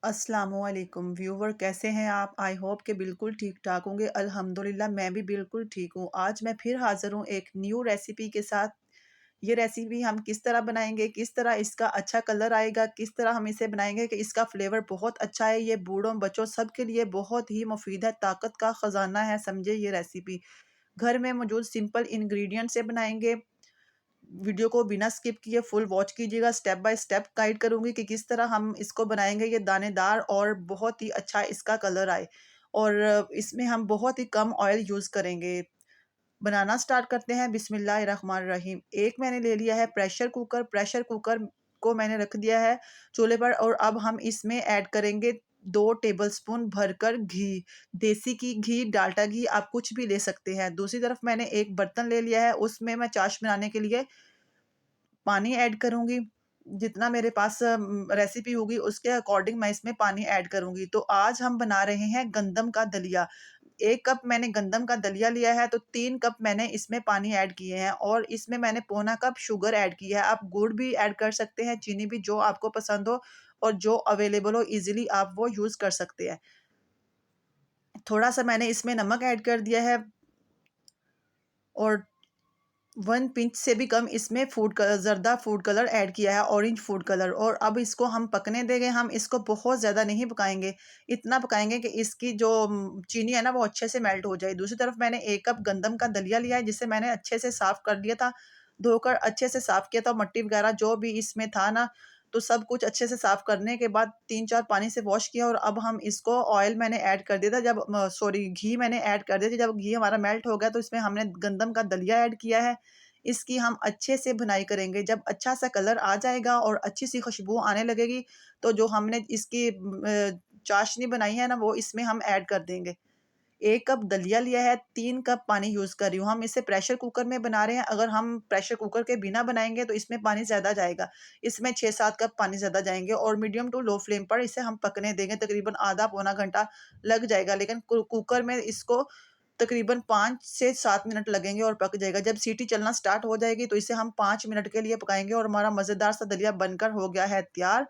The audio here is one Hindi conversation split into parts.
अस्सलामुअलैकुम व्यूवर, कैसे हैं आप? आई होप कि बिल्कुल ठीक ठाक होंगे। अल्हम्दुलिल्लाह मैं भी बिल्कुल ठीक हूँ। आज मैं फिर हाज़िर हूँ एक न्यू रेसिपी के साथ। ये रेसिपी हम किस तरह बनाएंगे, किस तरह इसका अच्छा कलर आएगा, किस तरह हम इसे बनाएंगे कि इसका फ्लेवर बहुत अच्छा है। ये बूढ़ों बच्चों सब के लिए बहुत ही मुफीद है, ताकत का ख़जाना है समझे ये रेसिपी। घर में मौजूद सिंपल इंग्रेडिएंट से बनाएंगे। वीडियो को बिना स्किप किए फुल वॉच कीजिएगा। स्टेप बाय स्टेप गाइड करूंगी कि किस तरह हम इसको बनाएंगे ये दानेदार और बहुत ही अच्छा इसका कलर आए। और इसमें हम बहुत ही कम ऑयल यूज़ करेंगे। बनाना स्टार्ट करते हैं। बिस्मिल्लाहिर्रहमानिर्रहीम। एक मैंने ले लिया है प्रेशर कुकर। प्रेशर कुकर को मैंने रख दिया है चूल्हे पर, और अब हम इसमें ऐड करेंगे 2 टेबलस्पून भरकर घी। देसी घी, डाल्डा घी, आप कुछ भी ले सकते हैं। दूसरी तरफ मैंने एक बर्तन ले लिया है, उसमें मैं चाश बनाने के लिए पानी ऐड करूँगी। जितना मेरे पास रेसिपी होगी उसके अकॉर्डिंग मैं इसमें पानी ऐड करूँगी। तो आज हम बना रहे हैं गंदम का दलिया। 1 कप मैंने गंदम का दलिया लिया है, तो 3 कप मैंने इसमें पानी ऐड किए हैं, और इसमें मैंने पौना कप शुगर ऐड की है। आप गुड़ भी ऐड कर सकते हैं, चीनी भी, जो आपको पसंद हो और जो अवेलेबल हो ईज़िली आप वो यूज़ कर सकते हैं। थोड़ा-सा मैंने इसमें नमक ऐड कर दिया है, और 1 पिंच से भी कम इसमें ज़र्दा फूड कलर ऐड किया है, ऑरेंज फूड कलर। और अब इसको हम पकने देंगे। हम इसको बहुत ज़्यादा नहीं पकाएँगे, इतना पकाएँगे कि इसकी जो चीनी है ना वो अच्छे से मेल्ट हो जाए। दूसरी तरफ मैंने 1 कप गंदम का दलिया लिया है, जिसे मैंने अच्छे से साफ़ कर लिया था, धोकर अच्छे से साफ़ किया था। मट्टी वगैरह जो भी इसमें था ना, तो सब कुछ अच्छे से साफ़ करने के बाद 3-4 पानी से वॉश किया, और अब हम इसको ऑयल मैंने ऐड कर दिया था, जब सॉरी घी मैंने ऐड कर दिया था। जब घी हमारा मेल्ट हो गया तो इसमें हमने गंदम का दलिया ऐड किया है। इसकी हम अच्छे से भुनाई करेंगे। जब अच्छा-सा कलर आ जाएगा और अच्छी-सी खुशबू आने लगेगी, तो जो हमने इसकी चाशनी बनाई है ना, वो इसमें हम ऐड कर देंगे। 1 कप दलिया लिया है, 3 कप पानी यूज़ कर रही हूँ। हम इसे प्रेशर कुकर में बना रहे हैं। अगर हम प्रेशर कुकर के बिना बनाएँगे तो इसमें पानी ज़्यादा जाएगा। इसमें 6-7 कप पानी ज़्यादा जाएँगे, और मीडियम टू लो फ्लेम पर इसे हम पकने देंगे। तकरीबन आधा पौना घंटा लग जाएगा, लेकिन कुकर में इसको तकरीबन 5 से 7 मिनट लगेंगे और पक जाएगा। जब सीटी चलना स्टार्ट हो जाएगी तो इसे हम 5 मिनट के लिए पकाएँगे, और हमारा मज़ेदार सा दलिया बनकर हो गया है तैयार।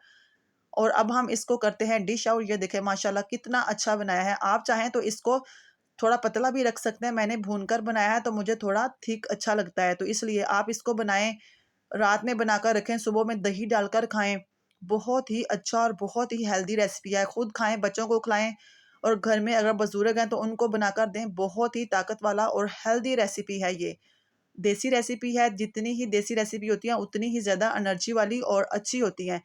और अब हम इसको करते हैं डिश आउट। ये देखें माशाल्लाह कितना अच्छा बनाया है। आप चाहें तो इसको थोड़ा पतला भी रख सकते हैं। मैंने भूनकर बनाया है तो मुझे थोड़ा थिक अच्छा लगता है, तो इसलिए आप इसको बनाएँ, रात में बनाकर रखें, सुबह में दही डालकर खाएँ। बहुत ही अच्छा और बहुत ही हेल्दी रेसिपी है। खुद खाएँ, बच्चों को खिलाएँ, और घर में अगर बुज़ुर्ग हैं तो उनको बनाकर दें। बहुत ही ताकत वाला और हेल्दी रेसिपी है ये। देसी रेसिपी है, जितनी ही देसी रेसिपी होती है उतनी ही ज़्यादा एनर्जी वाली और अच्छी होती हैं।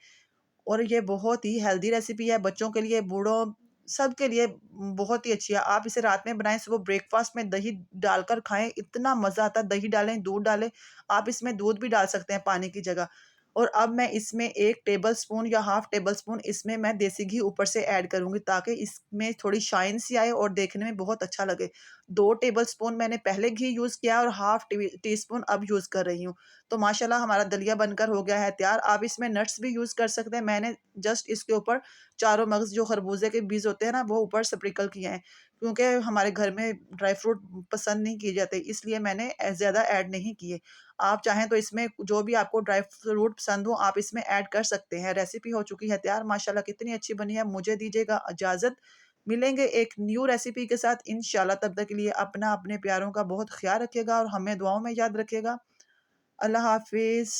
और ये बहुत ही हेल्दी रेसिपी है, बच्चों के लिए, बूढ़ों, सबके लिए बहुत ही अच्छी है। आप इसे रात में बनाएँ, सुबह ब्रेकफ़ास्ट में दही डालकर खाएँ, इतना मज़ा आता है। दही डालें, दूध डालें, आप इसमें दूध भी डाल सकते हैं पानी की जगह। और अब मैं इसमें 1 टेबलस्पून या हाफ़ टेबलस्पून इसमें मैं देसी घी ऊपर से ऐड करूँगी, ताकि इसमें थोड़ी शाइन सी आए और देखने में बहुत अच्छा लगे। 2 टेबलस्पून मैंने पहले घी यूज़ किया और हाफ़ टीस्पून अब यूज़ कर रही हूँ। तो माशाल्लाह हमारा दलिया बनकर हो गया है तैयार। आप इसमें नट्स भी यूज़ कर सकते हैं। मैंने जस्ट इसके ऊपर चारों मगज़, जो खरबूजे के बीज होते हैं ना, वो ऊपर स्प्रिंकल किए हैं, क्योंकि हमारे घर में ड्राई फ्रूट पसंद नहीं किए जाते, इसलिए मैंने ज़्यादा ऐड नहीं किए। आप चाहें तो इसमें जो भी आपको ड्राई फ्रूट पसंद हो, आप इसमें ऐड कर सकते हैं। रेसिपी हो चुकी है तैयार। माशाल्लाह कितनी अच्छी बनी है। मुझे दीजिएगा इजाज़त। मिलेंगे एक न्यू रेसिपी के साथ इंशाल्लाह। तब तक के लिए अपना, अपने प्यारों का बहुत ख़्याल रखिएगा और हमें दुआओं में याद रखिएगा। अल्लाह हाफ़िज़।